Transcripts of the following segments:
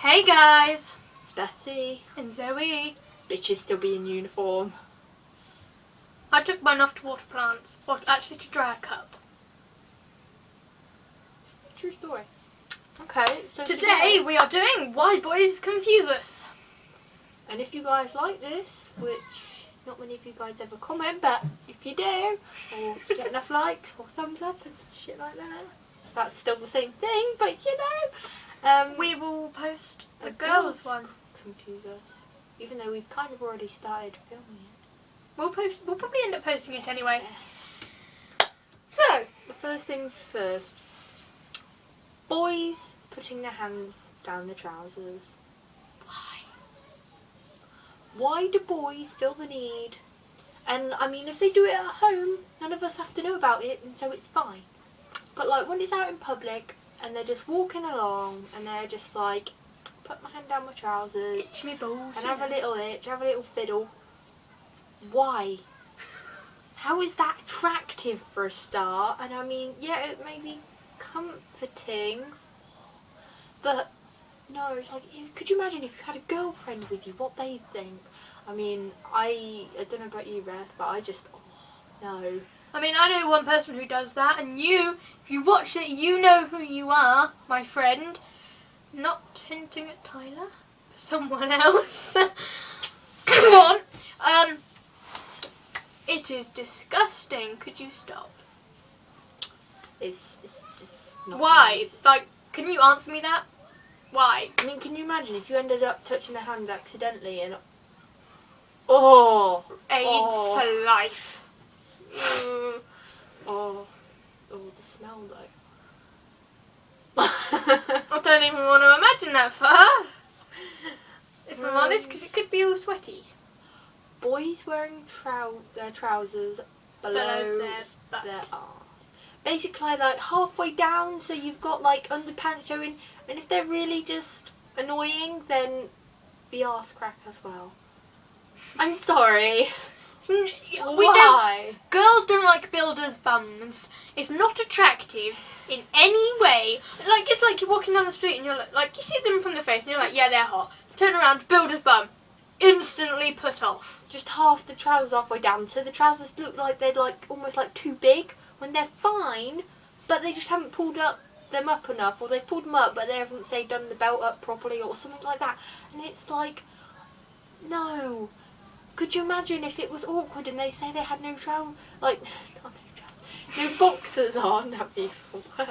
Hey guys, It's Betty. and Zoe. Bitches still be in uniform. I took mine off to water plants, or actually to dry a cup. True story. Okay, so Today we are doing Why Boys Confuse Us. and if you guys like this, which not many of you guys ever comment, but if you do, or get enough likes or thumbs up and shit like that, that's still the same thing, but you know, We will post a the girls one. confuse us, even though we've kind of already started filming it. We'll probably end up posting it anyway. Yeah. So, The first things first. Boys putting their hands down the trousers. why? Why do boys feel the need? And I mean, if they do it at home, none of us have to know about it, and so it's fine. But like when it's out in public and they're just walking along and they're just like, put my hand down my trousers Itch me balls. and have a little itch, have a little fiddle. Why? How is that attractive for a start? And I mean, yeah, it may be comforting, but no, it's like, could you imagine if you had a girlfriend with you, what they'd think? I mean, I don't know about you, Beth, but I just, no. I mean, I know one person who does that, and you, if you watch it, you know who you are, my friend. Not hinting at Tyler, someone else. Come on. It is disgusting. Could you stop? It's just not Why? nice. Like, can you answer me that? Why? I mean, can you imagine if you ended up touching their hand accidentally and, oh, AIDS Oh. for life. oh, the smell though. I don't even want to imagine that far. If I'm honest, because it could be all sweaty. Boys wearing their trousers below their butt. their arse. Basically, like halfway down, so you've got like underpants showing. And if they're really just annoying, then the arse crack as well. I'm sorry. Why? Girls don't like builders' bums. It's not attractive in any way. Like, it's like you're walking down the street and you're like you see them from the face and you're like, yeah, they're hot. Turn around, builder's bum. Instantly put off. Just half the trousers halfway down, so the trousers look like they're like almost like too big when they're fine, but they just haven't pulled them up enough, or they've pulled them up but they haven't, say, done the belt up properly or something like that. And it's like, no. Could you imagine if it was awkward and they say they had no boxers on? That'd be even worse.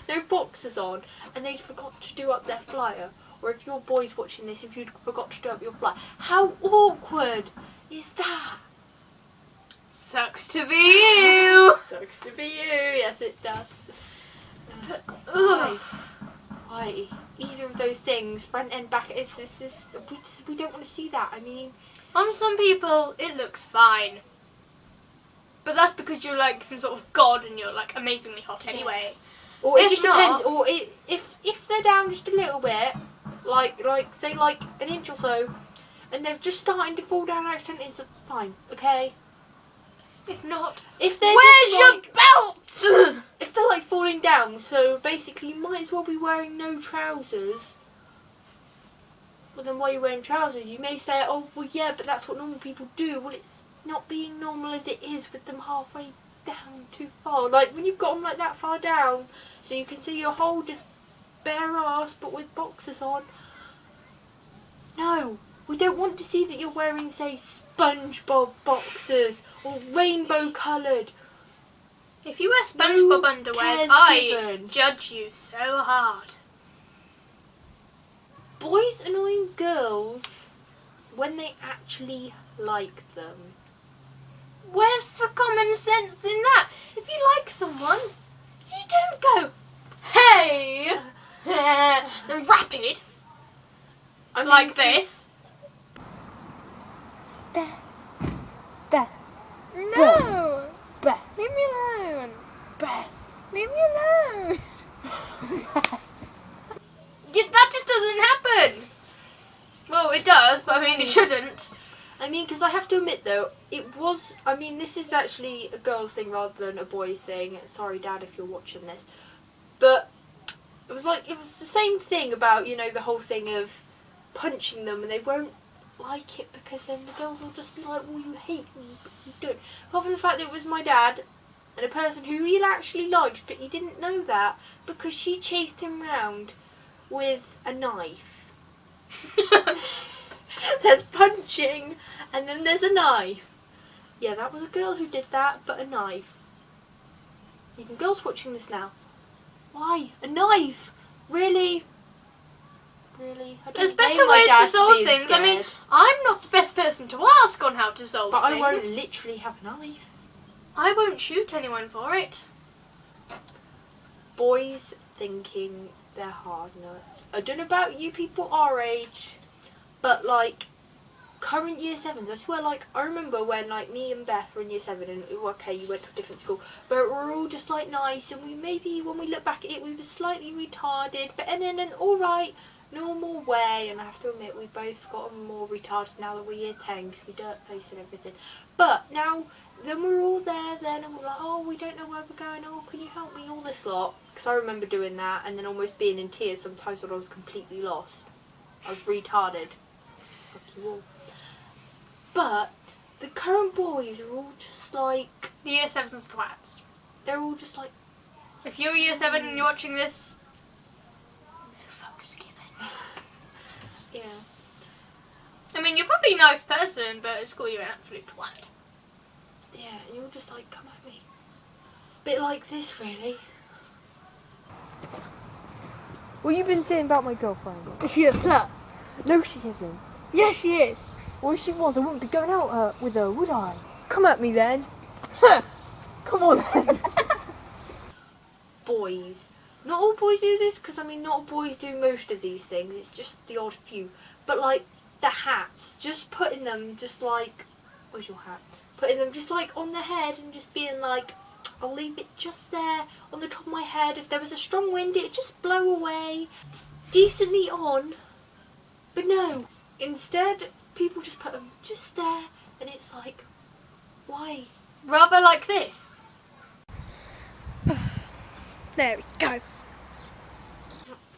No boxers on, and they forgot to do up their flyer. Or if your boy's watching this, if you forgot to do up your flyer, how awkward is that? Sucks to be you. Sucks to be you. Yes, it does. Ugh. Why? Either of those things, front and back, we don't want to see that. I mean, On some people, it looks fine. But that's because you're like some sort of god and you're like amazingly hot anyway. or it If just not- depends. Or if they're down just a little bit, like say like an inch or so, and they're just starting to fall down accidentally, it's fine, okay. If not, If they're where's just, your like, belt? if they're like falling down, so basically you might as well be wearing no trousers. Well, then why are you wearing trousers? You may say, oh well, yeah, but that's what normal people do. Well, it's not being normal as it is with them halfway down too far. Like when you've got them like that far down, so you can see your whole just bare ass, but with boxers on. No, we don't want to see that you're wearing, say, SpongeBob boxers or rainbow coloured. If you wear SpongeBob No underwears, cares I given. judge you so hard. Boys annoying girls when they actually like them. Where's the common sense in that? If you like someone, you don't go, hey, and rapid, I mean, like this. No! Beth. Leave me alone! Beth. Leave me alone! That just doesn't happen! Well, it does, but I mean, it shouldn't. I mean, because I have to admit though, this is actually a girl's thing rather than a boy's thing. Sorry, Dad, if you're watching this. But It was the same thing about, you know, the whole thing of punching them and they won't like it because then the girls will just be like, well, you hate me, but you don't. Apart from the fact that it was my dad and a person who he actually liked, but he didn't know that because she chased him round with a knife. There's punching and then there's a knife. Yeah, that was a girl who did that, but a knife. Even girls watching this now. Why? A knife? Really? Really? There's better ways to solve things. I mean, I'm not the best person to ask on how to solve but things. I won't literally have a knife. I won't shoot anyone for it. Boys thinking they're hard nuts. I don't know about you people our age, but like current year 7s, I swear, like I remember when like me and Beth were in year 7 and okay, you went to a different school, but we're all just like nice and we maybe when we look back at it we were slightly retarded, but in an alright normal way, and I have to admit we both got more retarded now that we're year 10 because we dirt face and everything. But now then we're all there then and we're like, oh, we don't know where we're going, oh, can you help me, all this lot, because I remember doing that and then almost being in tears sometimes when I was completely lost. I was retarded. Fuck you all. But the current boys are all just like... The year 7's twats. They're all just like... If you're year 7 and you're watching this, no fucks given. Yeah. I mean, you're probably a nice person, but at school you're an absolute twat. Yeah, and you're just like, come at me. Bit like this, really. What you been saying about my girlfriend? Is she a slut? No, she isn't. Yes, she is. Well, if she was, I wouldn't be going out with her, would I? Come at me then. Huh. Come on then. Boys. Not all boys do this, because I mean, not all boys do most of these things. It's just the odd few. But like the hats, just putting them just like, where's your hat? Putting them just like on the head and just being like, I'll leave it just there on the top of my head. If there was a strong wind, it'd just blow away. Decently on. But no. Instead, people just put them just there and it's like, why? Rather like this. There we go.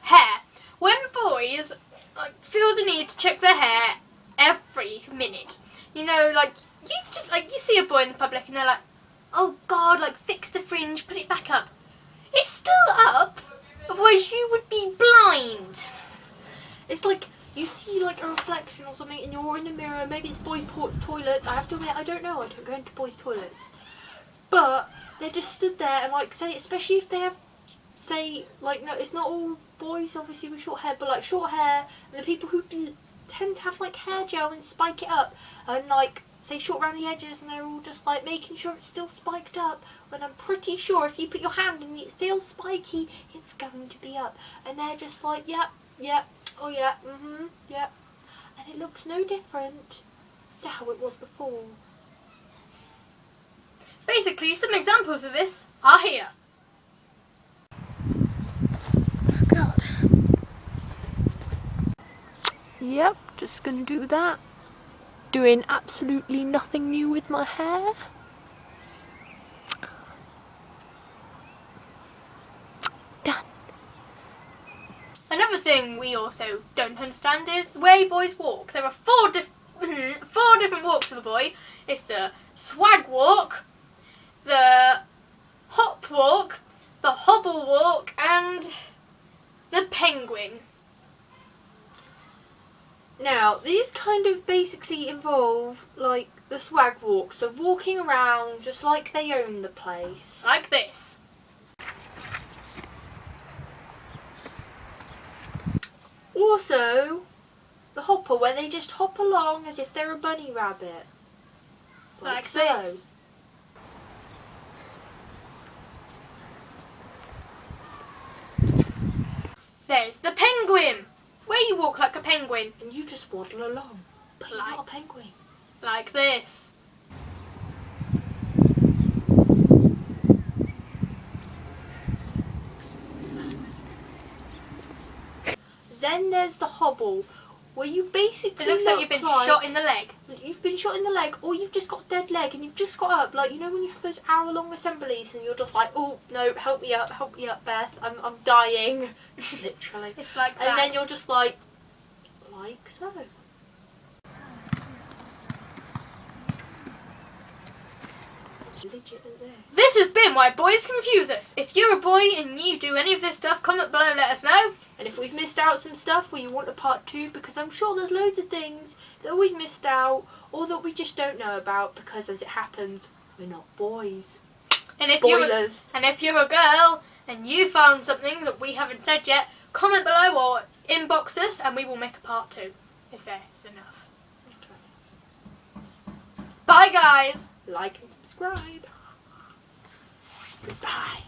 Hair. When boys like feel the need to check their hair every minute, you know, like you see a boy in the public and they're like, oh God, like fix the fringe, put it back up. It's still up, otherwise you would be blind. It's like you see like a reflection or something and you're in the mirror, maybe it's boys' toilets. I have to admit, I don't know, I don't go into boys' toilets. But they just stood there and like say, especially if they have, say, like, no, it's not all boys obviously with short hair, but like short hair, and the people who tend to have like hair gel and spike it up and like say short around the edges and they're all just like making sure it's still spiked up, when I'm pretty sure if you put your hand and it feels spiky, it's going to be up. And they're just like, yep, oh yeah, yep. And it looks no different to how it was before. Basically, some examples of this are here. Oh God. Yep, just gonna do that. Doing absolutely nothing new with my hair. Done. Another thing we also don't understand is the way boys walk. There are four different walks for the boy. It's the swag walk, the hop walk, the hobble walk, and the penguin. Now, these kind of basically involve, like, the swag walk. So walking around just like they own the place. Like this. Also, the hopper, where they just hop along as if they're a bunny rabbit. Like so. this. There's the penguin, where you walk like a penguin. And you just waddle along. But you're not a penguin. Like this. Then there's the hobble, where you basically It looks like you've been shot in the leg. You've been shot in the leg, or you've just got a dead leg, and you've just got up. Like, you know when you have those hour-long assemblies, and you're just like, oh no, help me up, Beth, I'm dying, literally. It's like that. And then you're just like so. Legit as this. This has been Why Boys Confuse Us. If you're a boy and you do any of this stuff, comment below, let us know. And if we've missed out some stuff, or you want a part 2, because I'm sure there's loads of things that we've missed out, or that we just don't know about, because as it happens, we're not boys. And if Spoilers. if you're a girl and you found something that we haven't said yet, comment below or inbox us, and we will make a part 2 if there's enough. Bye, guys. Like and subscribe. Goodbye.